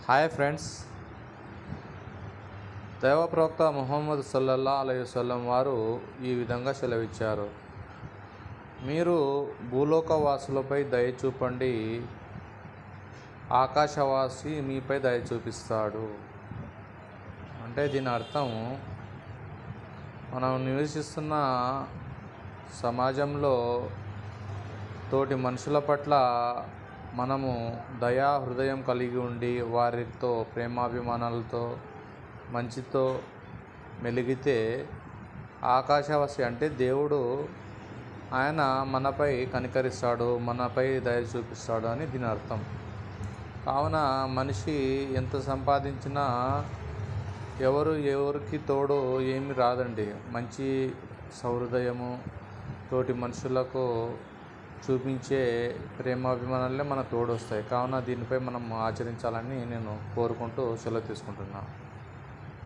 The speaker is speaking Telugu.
హాయ్ ఫ్రెండ్స్, దైవ ప్రవక్త ముహమ్మద్ సల్లల్లాహు అలైహి వసల్లం వారు ఈ విధంగా సెలవిచ్చారు. మీరు భూలోకవాసులపై దయ చూపండి, ఆకాశవాసి మీపై దయ చూపిస్తాడు. అంటే దీని అర్థం, మనం నివసిస్తున్న సమాజంలో తోటి మనుషుల పట్ల మనము దయా హృదయం కలిగి ఉండి వారితో ప్రేమాభిమానాలతో మంచితో మెలిగితే ఆకాశవాసి అంటే దేవుడు ఆయన మనపై కనికరిస్తాడు, మనపై దయ చూపిస్తాడు అని దీని అర్థం. కావున మనిషి ఎంత సంపాదించినా ఎవరికి తోడు ఏమి రాదండి. మంచి సహృదయము తోటి మనుషులకు చూపించే ప్రేమాభిమానాలే మన తోడు వస్తాయి. కావున దీనిపై మనం ఆచరించాలని నేను కోరుకుంటూ సెలవు తీసుకుంటున్నాను.